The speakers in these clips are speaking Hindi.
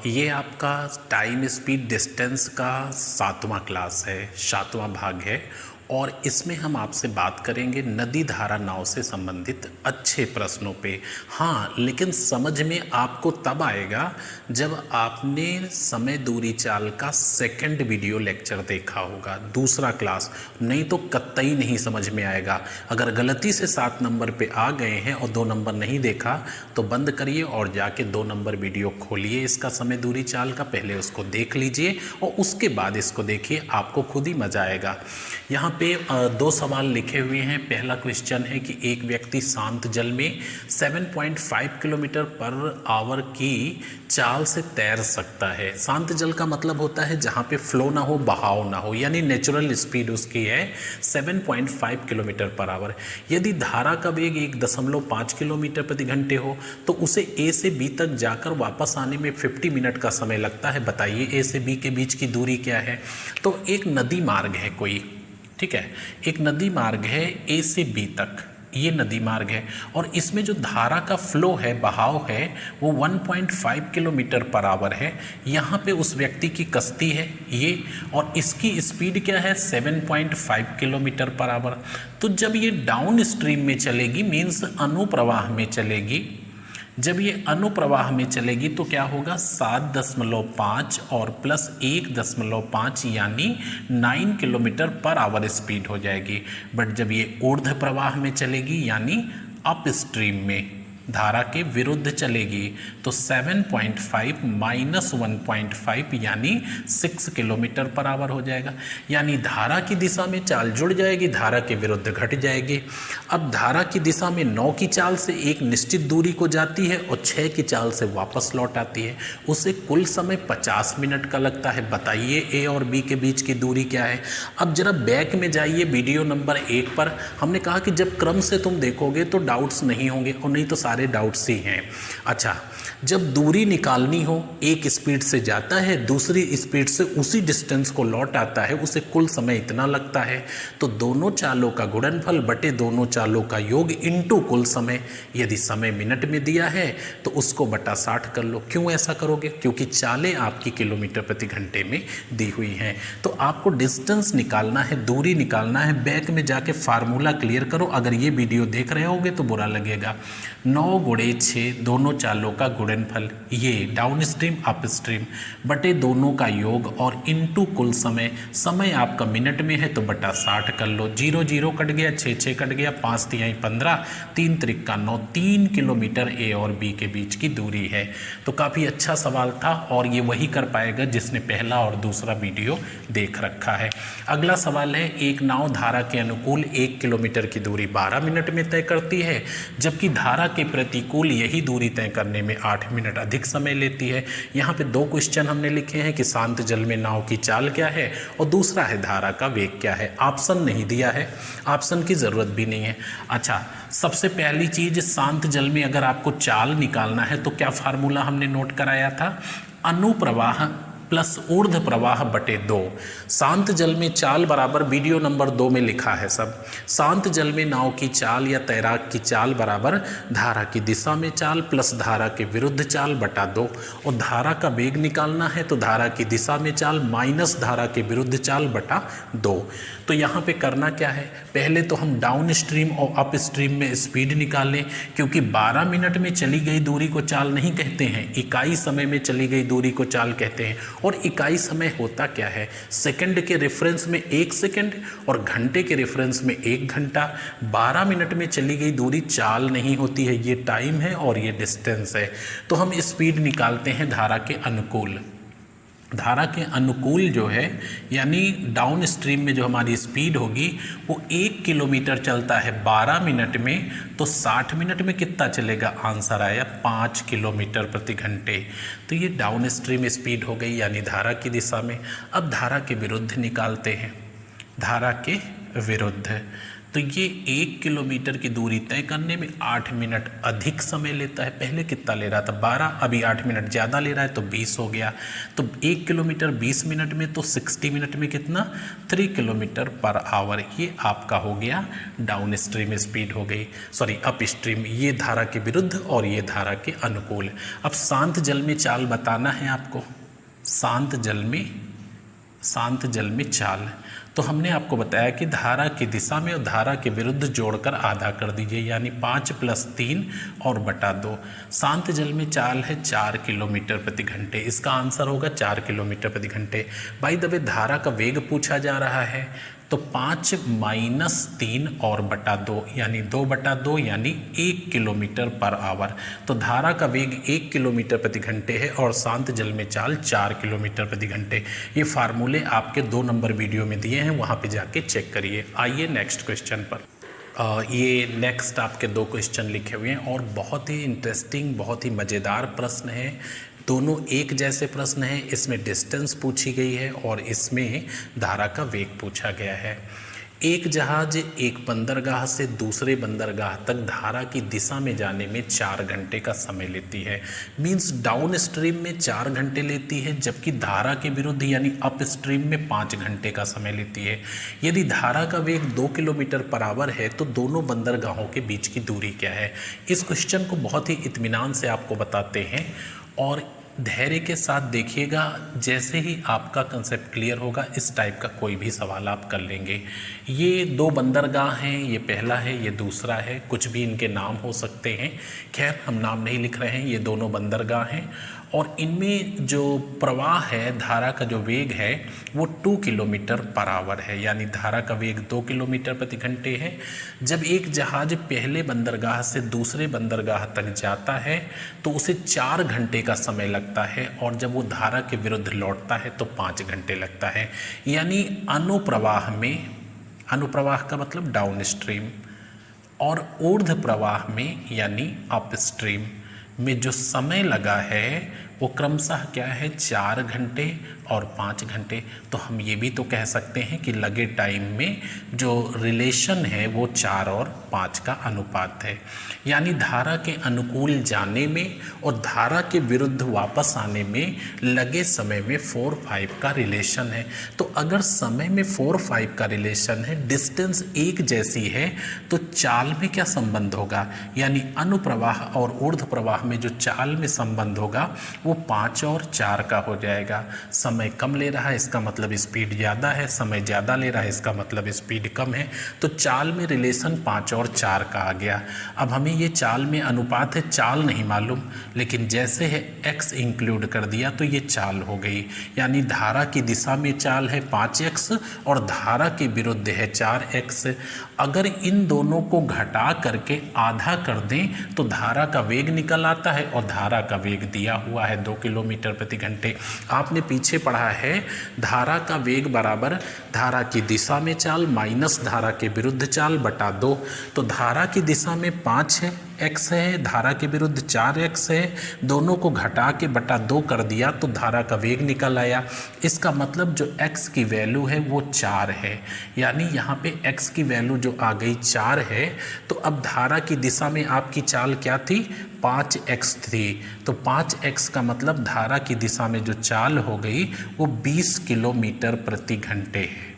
ये आपका टाइम स्पीड डिस्टेंस का 7वां क्लास है, 7वां भाग है। और इसमें हम आपसे बात करेंगे नदी धारा नाव से संबंधित अच्छे प्रश्नों पे। हाँ, लेकिन समझ में आपको तब आएगा जब आपने समय दूरी चाल का सेकंड वीडियो लेक्चर देखा होगा, दूसरा क्लास, नहीं तो कतई नहीं समझ में आएगा। अगर गलती से 7 नंबर पे आ गए हैं और 2 नंबर नहीं देखा तो बंद करिए और जाके 2 नंबर वीडियो खोलिए इसका समय दूरी चाल का, पहले उसको देख लीजिए और उसके बाद इसको देखिए, आपको खुद ही मजा आएगा। यहाँ पे 2 सवाल लिखे हुए हैं। पहला क्वेश्चन है कि एक व्यक्ति शांत जल में 7.5 किलोमीटर पर आवर की चाल से तैर सकता है। शांत जल का मतलब होता है जहाँ पे फ्लो ना हो, बहाव ना हो, यानी नेचुरल स्पीड उसकी है 7.5 किलोमीटर पर आवर। यदि धारा का वेग 1.5 किलोमीटर प्रति घंटे हो तो उसे ए से बी तक जाकर वापस आने में 50 मिनट का समय लगता है। बताइए ए से बी के बीच की दूरी क्या है? तो एक नदी मार्ग है कोई, ठीक है, एक नदी मार्ग है ए से बी तक, ये नदी मार्ग है और इसमें जो धारा का फ्लो है, बहाव है, वो 1.5 किलोमीटर पर आवर है। यहाँ पे उस व्यक्ति की कश्ती है ये, और इसकी स्पीड क्या है? 7.5 किलोमीटर पर आवर। तो जब ये डाउन स्ट्रीम में चलेगी, मीन्स अनुप्रवाह में चलेगी, जब ये अनुप्रवाह में चलेगी तो क्या होगा? 7.5 और प्लस 1.5 यानी 9 किलोमीटर पर आवर स्पीड हो जाएगी। बट जब ये ऊर्ध्व प्रवाह में चलेगी यानी अप स्ट्रीम में, धारा के विरुद्ध चलेगी, तो 7.5 माइनस 1.5 यानी 6 किलोमीटर पर आवर हो जाएगा। यानी धारा की दिशा में चाल जुड़ जाएगी, धारा के विरुद्ध घट जाएगी। अब धारा की दिशा में 9 की चाल से एक निश्चित दूरी को जाती है और 6 की चाल से वापस लौट आती है। उसे कुल समय 50 मिनट का लगता है। बताइए ए और बी के बीच की दूरी क्या है? अब जरा बैक में जाइए वीडियो नंबर 1 पर। हमने कहा कि जब क्रम से तुम देखोगे तो डाउट्स नहीं होंगे, और नहीं तो सारे डाउट्स ही हैं। अच्छा, जब दूरी निकालनी हो, एक स्पीड से जाता है, दूसरी स्पीड से उसी डिस्टेंस को लौट आता है, उसे कुल समय इतना लगता है। तो दोनों चालों का गुणनफल बटे दोनों चालों का योग इनटू कुल समय। यदि समय मिनट में दिया है तो उसको बटा 60 कर लो। क्यों ऐसा करोगे? क्योंकि चालें आपकी किलोमीटर प्रति घंटे में दी हुई हैं। तो आपको डिस्टेंस निकालना है, दूरी निकालना है। बैक में जाके फार्मूला क्लियर करो। अगर ये वीडियो देख रहे होगे तो बुरा लगेगा। 9 गुणे 6 दोनों चालों का गुणनफल, ये डाउन स्ट्रीम अप स्ट्रीम, बटे दोनों का योग और इनटू कुल समय। समय आपका मिनट में है तो बटा 60 कर लो। 0 0 कट गया, 6 6 कट गया, 5 तिहाई 15, 3 त्रिका 9, 3 किलोमीटर ए और बी के बीच की दूरी है। तो काफ़ी अच्छा सवाल था और ये वही कर पाएगा जिसने पहला और दूसरा वीडियो देख रखा है। अगला सवाल है, एक नाव धारा के अनुकूल 1 किलोमीटर की दूरी 12 मिनट में तय करती है, जबकि धारा के प्रतिकूल यही दूरी तय करने में 8 मिनट अधिक समय लेती है। यहाँ पे 2 क्वेश्चन हमने लिखे हैं कि शांत जल में नाव की चाल क्या है और दूसरा है धारा का वेग क्या है। ऑप्शन नहीं दिया है, ऑप्शन की ज़रूरत भी नहीं है। अच्छा, सबसे पहली चीज़, शांत जल में अगर आपको चाल निकालना है तो क्या फार्मूला हमने नोट कराया था? अनुप्रवाह प्लस ऊर्ध्व प्रवाह बटे 2। शांत जल में चाल बराबर, वीडियो नंबर 2 में लिखा है सब, शांत जल में नाव की चाल या तैराक की चाल बराबर धारा की दिशा में चाल प्लस धारा के विरुद्ध चाल बटा 2। और धारा का वेग निकालना है तो धारा की दिशा में चाल माइनस धारा के विरुद्ध चाल बटा 2। तो यहाँ पे करना क्या है? पहले तो हम डाउन स्ट्रीम और अप स्ट्रीम में स्पीड निकालें, क्योंकि 12 मिनट में चली गई दूरी को चाल नहीं कहते हैं, इकाई समय में चली गई दूरी को चाल कहते हैं। और इकाई समय होता क्या है? सेकंड के रेफरेंस में 1 सेकंड और घंटे के रेफरेंस में 1 घंटा। 12 मिनट में चली गई दूरी चाल नहीं होती है, ये टाइम है और ये डिस्टेंस है। तो हम स्पीड निकालते हैं धारा के अनुकूल। धारा के अनुकूल जो है, यानी डाउन स्ट्रीम में जो हमारी स्पीड होगी वो 1 किलोमीटर चलता है 12 मिनट में, तो 60 मिनट में कितना चलेगा? आंसर आया 5 किलोमीटर प्रति घंटे। तो ये डाउन स्ट्रीम स्पीड हो गई, यानी धारा की दिशा में। अब धारा के विरुद्ध निकालते हैं, धारा के विरुद्ध। तो ये 1 किलोमीटर की दूरी तय करने में 8 मिनट अधिक समय लेता है। पहले कितना ले रहा था 12, अभी 8 मिनट ज़्यादा ले रहा है तो 20 हो गया। तो 1 किलोमीटर 20 मिनट में, तो 60 मिनट में कितना 3 किलोमीटर पर आवर। ये आपका हो गया डाउन स्ट्रीम स्पीड हो गई, सॉरी अप स्ट्रीम। ये धारा के विरुद्ध और ये धारा के अनुकूल। अब शांत जल में चाल बताना है आपको। शांत जल में चाल, तो हमने आपको बताया कि धारा की दिशा में और धारा के विरुद्ध जोड़कर आधा कर दीजिए, यानी 5 + 3 और बटा 2। शांत जल में चाल है 4 किलोमीटर प्रति घंटे। इसका आंसर होगा 4 किलोमीटर प्रति घंटे। बाय द वे धारा का वेग पूछा जा रहा है, तो 5 - 3 और बटा 2 यानी 2/2 यानी 1 किलोमीटर पर आवर। तो धारा का वेग 1 किलोमीटर प्रति घंटे है और शांत जल में चाल 4 किलोमीटर प्रति घंटे। ये फार्मूले आपके 2 नंबर वीडियो में दिए हैं, वहाँ पे जाके चेक करिए। आइए नेक्स्ट क्वेश्चन पर। ये नेक्स्ट आपके 2 क्वेश्चन लिखे हुए हैं और बहुत ही इंटरेस्टिंग, बहुत ही मज़ेदार प्रश्न है। दोनों एक जैसे प्रश्न हैं। इसमें डिस्टेंस पूछी गई है और इसमें धारा का वेग पूछा गया है। एक जहाज एक बंदरगाह से दूसरे बंदरगाह तक धारा की दिशा में जाने में 4 घंटे का समय लेती है। मींस डाउन स्ट्रीम में 4 घंटे लेती है, जबकि धारा के विरुद्ध यानी अप स्ट्रीम में 5 घंटे का समय लेती है। यदि धारा का वेग 2 किलोमीटर पर आवर है तो दोनों बंदरगाहों के बीच की दूरी क्या है। इस क्वेश्चन को बहुत ही इत्मीनान से आपको बताते हैं और धैर्य के साथ देखिएगा। जैसे ही आपका कंसेप्ट क्लियर होगा, इस टाइप का कोई भी सवाल आप कर लेंगे। ये 2 बंदरगाह हैं, ये पहला है, ये दूसरा है। कुछ भी इनके नाम हो सकते हैं, खैर हम नाम नहीं लिख रहे हैं। ये दोनों बंदरगाह हैं और इनमें जो प्रवाह है, धारा का जो वेग है वो 2 किलोमीटर पर आवर है, यानी धारा का वेग 2 किलोमीटर प्रति घंटे है। जब एक जहाज पहले बंदरगाह से दूसरे बंदरगाह तक जाता है तो उसे 4 घंटे का समय लगता है और जब वो धारा के विरुद्ध लौटता है तो 5 घंटे लगता है। यानी अनुप्रवाह में, अनुप्रवाह का मतलब डाउन स्ट्रीम, और ऊर्ध्व प्रवाह में यानी अप स्ट्रीम में जो समय लगा है वो क्रमशः क्या है 4 घंटे और 5 घंटे। तो हम ये भी तो कह सकते हैं कि लगे टाइम में जो रिलेशन है वो 4 और 5 का अनुपात है। यानी धारा के अनुकूल जाने में और धारा के विरुद्ध वापस आने में लगे समय में 4-5 का रिलेशन है। तो अगर समय में 4-5 का रिलेशन है, डिस्टेंस एक जैसी है, तो चाल में क्या संबंध होगा, यानी अनुप्रवाह और ऊर्ध्व प्रवाह में जो चाल में संबंध होगा वो 5 और 4 का हो जाएगा। समय कम ले रहा है इसका मतलब स्पीड ज़्यादा है, समय ज़्यादा ले रहा है इसका मतलब स्पीड कम है। तो चाल में रिलेशन 5 और 4 का आ गया। अब हमें ये चाल में अनुपात है, चाल नहीं मालूम, लेकिन जैसे है x इंक्लूड कर दिया तो ये चाल हो गई। यानी धारा की दिशा में चाल है 5x और धारा के विरुद्ध है 4x। अगर इन दोनों को घटा करके आधा कर दें तो धारा का वेग निकल आता है और धारा का वेग दिया हुआ है 2 किलोमीटर प्रति घंटे। आपने पीछे पढ़ा है धारा का वेग बराबर धारा की दिशा में चाल माइनस धारा के विरुद्ध चाल बटा 2। तो धारा की दिशा में 5 है, x है, धारा के विरुद्ध 4x है, दोनों को घटा के बटा 2 कर दिया तो धारा का वेग निकल आया। इसका मतलब जो x की वैल्यू है वो 4 है, यानी यहाँ पे x की वैल्यू जो आ गई 4 है। तो अब धारा की दिशा में आपकी चाल क्या थी 5x थी, तो 5x का मतलब धारा की दिशा में जो चाल हो गई वो 20 किलोमीटर प्रति घंटे है।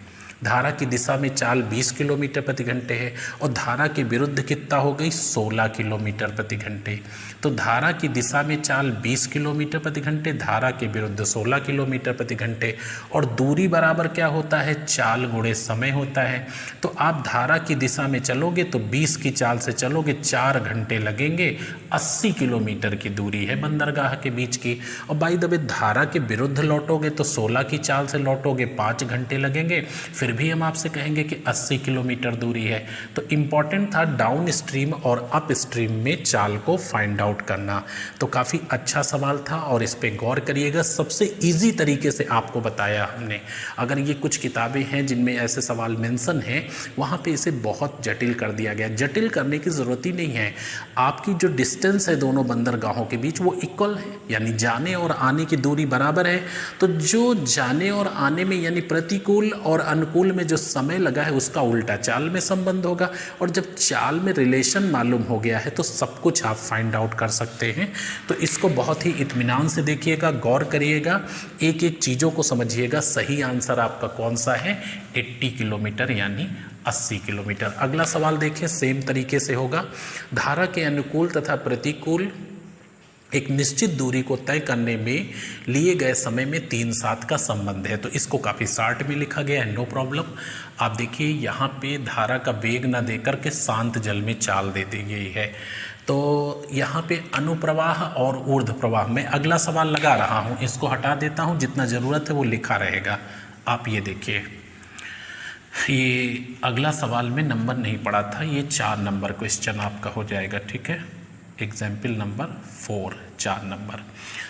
धारा की दिशा में चाल 20 किलोमीटर प्रति घंटे है और धारा के विरुद्ध कितना हो गई 16 किलोमीटर प्रति घंटे। तो धारा की दिशा में चाल 20 किलोमीटर प्रति घंटे, धारा के विरुद्ध 16 किलोमीटर प्रति घंटे, और दूरी बराबर क्या होता है चाल गुणे समय होता है। तो आप धारा की दिशा में चलोगे तो 20 की चाल से चलोगे 4 घंटे लगेंगे, 80 किलोमीटर की दूरी है बंदरगाह के बीच की। और बाय द वे धारा के विरुद्ध लौटोगे तो 16 की चाल से लौटोगे 5 घंटे लगेंगे, फिर भी हम आपसे कहेंगे कि 80 किलोमीटर दूरी है। तो इम्पॉर्टेंट था डाउन स्ट्रीम और अप स्ट्रीम में चाल को फाइंड आउट करना। तो काफ़ी अच्छा सवाल था और इस पे गौर करिएगा। सबसे इजी तरीके से आपको बताया हमने। अगर ये कुछ किताबें हैं जिनमें ऐसे सवाल मेंशन हैं, वहाँ पे इसे बहुत जटिल कर दिया गया। जटिल करने की ज़रूरत ही नहीं है। आपकी जो डिस्टेंस है दोनों बंदरगाहों के बीच वो इक्वल है, यानी जाने और आने की दूरी बराबर है। तो जो जाने और आने में यानी प्रतिकूल और अनुकूल अनुकूल में जो समय लगा है उसका उल्टा चाल में संबंध होगा, और जब चाल में रिलेशन मालूम हो गया है तो सब कुछ आप फाइंड आउट कर सकते हैं। तो इसको बहुत ही इत्मीनान से देखिएगा, गौर करिएगा, एक एक चीज़ों को समझिएगा। सही आंसर आपका कौन सा है? 80 किलोमीटर यानी 80 किलोमीटर। अगला सवाल देखिए, सेम तरीके से होगा। धारा के अनुकूल तथा प्रतिकूल एक निश्चित दूरी को तय करने में लिए गए समय में 3/7 का संबंध है। तो इसको काफ़ी शार्ट में लिखा गया है, नो प्रॉब्लम। आप देखिए यहाँ पे धारा का वेग न देकर के शांत जल में चाल दे दी गई है। तो यहाँ पे अनुप्रवाह और ऊर्ध्व प्रवाह, मैं अगला सवाल लगा रहा हूँ, इसको हटा देता हूँ, जितना ज़रूरत है वो लिखा रहेगा। आप ये देखिए, ये अगला सवाल में नंबर नहीं पड़ा था, ये 4 नंबर क्वेश्चन आपका हो जाएगा, ठीक है। Example number 4, 4 number.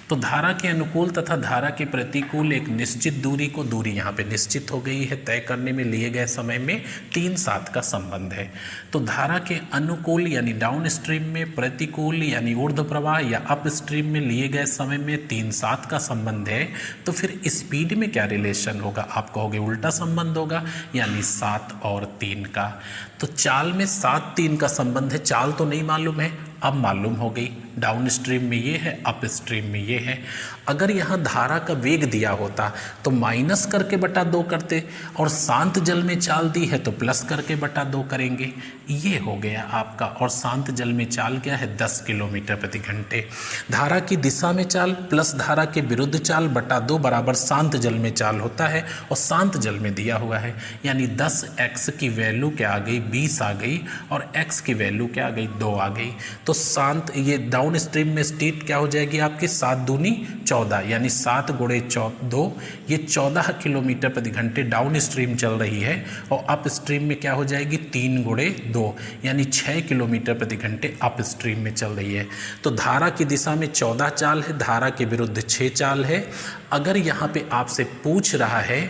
तो धारा के अनुकूल तथा धारा के प्रतिकूल एक निश्चित दूरी को, दूरी यहाँ पे निश्चित हो गई है, तय करने में लिए गए समय में 3/7 का संबंध है। तो धारा के अनुकूल यानी डाउन स्ट्रीम में, प्रतिकूल यानी ऊर्ध्व प्रवाह या अप स्ट्रीम में लिए गए समय में 3/7 का संबंध है। तो फिर स्पीड में क्या रिलेशन होगा? आप कहोगे उल्टा संबंध होगा, यानी 7 और 3 का। तो चाल में 7-3 का संबंध है, चाल तो नहीं मालूम है, अब मालूम हो गई। डाउन स्ट्रीम में ये है, अप स्ट्रीम में ये है। अगर यहाँ धारा का वेग दिया होता तो माइनस करके बटा 2 करते, और शांत जल में चाल दी है तो प्लस करके बटा 2 करेंगे। ये हो गया आपका। और शांत जल में चाल क्या है? 10 किलोमीटर प्रति घंटे। धारा की दिशा में चाल प्लस धारा के विरुद्ध चाल बटा 2 बराबर शांत जल में चाल होता है, और शांत जल में दिया हुआ है, यानी 10x की वैल्यू क्या आ गई? 20 आ गई, और x की वैल्यू क्या आ गई? 2 आ गई। तो शांत, ये डाउन स्ट्रीम में स्पीड क्या हो जाएगी आपकी? 7 दूनी 14, यानी 7 गुणे 2, ये 14 किलोमीटर प्रति घंटे डाउन स्ट्रीम चल रही है। और अप स्ट्रीम में क्या हो जाएगी? 3 गुणे 2, यानी 6 किलोमीटर प्रति घंटे अप स्ट्रीम में चल रही है। तो धारा की दिशा में 14 चाल है, धारा के विरुद्ध 6 चाल है। अगर यहाँ पे आपसे पूछ रहा है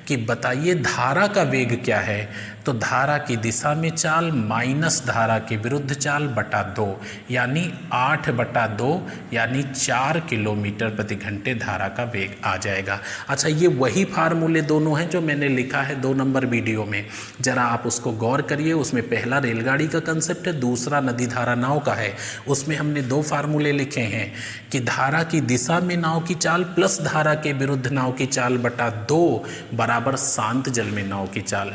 कि बताइए धारा का वेग क्या है, तो धारा की दिशा में चाल माइनस धारा के विरुद्ध चाल बटा 2, यानी 8/2, यानी 4 किलोमीटर प्रति घंटे धारा का वेग आ जाएगा। अच्छा, ये वही फार्मूले दोनों हैं जो मैंने लिखा है 2 नंबर वीडियो में, जरा आप उसको गौर करिए। उसमें पहला रेलगाड़ी का कंसेप्ट है, दूसरा नदी धारा नाव का है। उसमें हमने 2 फार्मूले लिखे हैं कि धारा की दिशा में नाव की चाल प्लस धारा के विरुद्ध नाव की चाल बटा 2 बराबर शांत जल में नाव की चाल,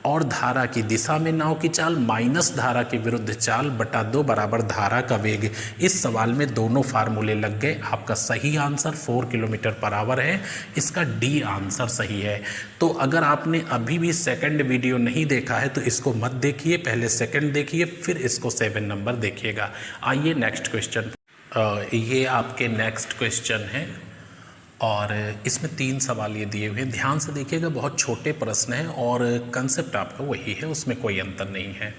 और धारा की दिशा में नाव की चाल माइनस धारा के विरुद्ध चाल बटा 2 बराबर धारा का वेग। इस सवाल में दोनों फार्मूले लग गए। आपका सही आंसर 4 किलोमीटर पर आवर है, इसका डी आंसर सही है। तो अगर आपने अभी भी सेकंड वीडियो नहीं देखा है तो इसको मत देखिए, पहले सेकंड देखिए, फिर इसको 7 नंबर देखिएगा। आइए नेक्स्ट क्वेश्चन। ये आपके नेक्स्ट क्वेश्चन है, और इसमें 3 सवाल ये दिए हुए हैं, ध्यान से देखिएगा। बहुत छोटे प्रश्न हैं और कंसेप्ट आपका वही है, उसमें कोई अंतर नहीं है।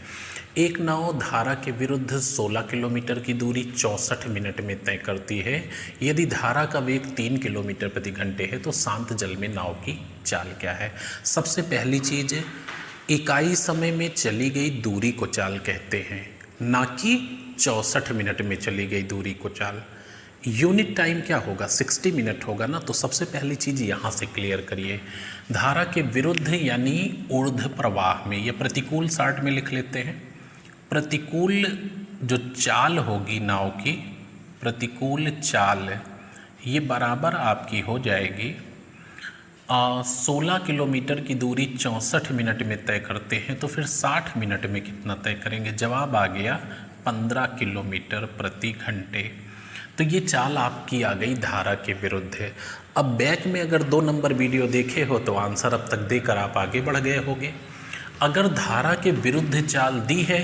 एक नाव धारा के विरुद्ध 16 किलोमीटर की दूरी 64 मिनट में तय करती है। यदि धारा का वेग 3 किलोमीटर प्रति घंटे है तो शांत जल में नाव की चाल क्या है? सबसे पहली चीज़, इकाई समय में चली गई दूरी को चाल कहते हैं, ना कि 64 मिनट में चली गई दूरी को चाल। यूनिट टाइम क्या होगा? 60 मिनट होगा ना। तो सबसे पहली चीज़ यहाँ से क्लियर करिए। धारा के विरुद्ध यानी ऊर्ध्व प्रवाह में, ये प्रतिकूल शार्ट में लिख लेते हैं। प्रतिकूल जो चाल होगी नाव की, प्रतिकूल चाल, ये बराबर आपकी हो जाएगी 16 किलोमीटर की दूरी 64 मिनट में तय करते हैं, तो फिर 60 मिनट में कितना तय करेंगे? जवाब आ गया 15 किलोमीटर प्रति घंटे। तो ये चाल आपकी आ गई धारा के विरुद्ध है। अब बैक में अगर 2 नंबर वीडियो देखे हो तो आंसर अब तक देकर आप आगे बढ़ गए होंगे। अगर धारा के विरुद्ध चाल दी है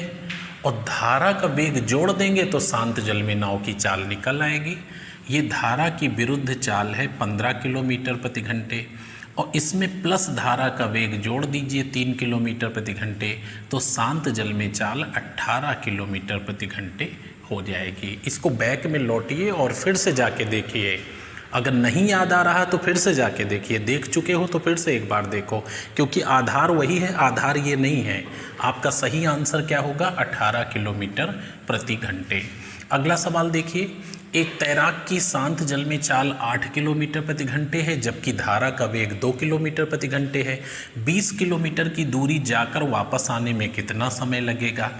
और धारा का वेग जोड़ देंगे तो शांत जल में नाव की चाल निकल आएगी। ये धारा की विरुद्ध चाल है 15 किलोमीटर प्रति घंटे, और इसमें प्लस धारा का वेग जोड़ दीजिए 3 किलोमीटर प्रति घंटे, तो शांत जल में चाल 18 किलोमीटर प्रति घंटे हो जाएगी। इसको बैक में लौटिए और फिर से जाके देखिए। अगर नहीं याद आ रहा तो फिर से जाके देखिए, देख चुके हो तो फिर से एक बार देखो, क्योंकि आधार वही है, आधार ये नहीं है। आपका सही आंसर क्या होगा? 18 किलोमीटर प्रति घंटे। अगला सवाल देखिए, एक तैराक की शांत जल में चाल 8 किलोमीटर प्रति घंटे है, जबकि धारा का वेग 2 किलोमीटर प्रति घंटे है। 20 किलोमीटर की दूरी जाकर वापस आने में कितना समय लगेगा?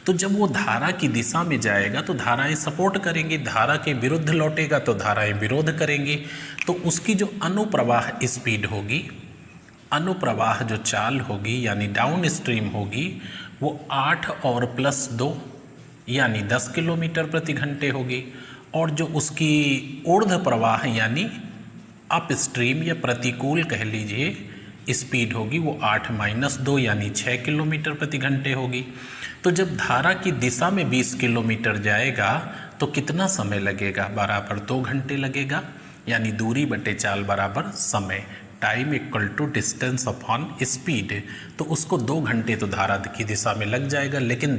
तो जब वो धारा की दिशा में जाएगा तो धाराएं सपोर्ट करेंगी, धारा के विरुद्ध लौटेगा तो धाराएं विरोध करेंगी। तो उसकी जो अनुप्रवाह स्पीड होगी, अनुप्रवाह जो चाल होगी यानी डाउन स्ट्रीम होगी, वो 8 और प्लस 2 यानी 10 किलोमीटर प्रति घंटे होगी। और जो उसकी ऊर्ध्व प्रवाह यानी अप स्ट्रीम या प्रतिकूल कह लीजिए स्पीड होगी, वो 8 माइनस 2 यानी 6 किलोमीटर प्रति घंटे होगी। तो जब धारा की दिशा में 20 किलोमीटर जाएगा तो कितना समय लगेगा? बराबर 2 घंटे लगेगा, यानी दूरी बटे चाल बराबर समय, time equal to distance upon speed. तो उसको 2 घंटे तो धारा की दिशा में लग जाएगा, लेकिन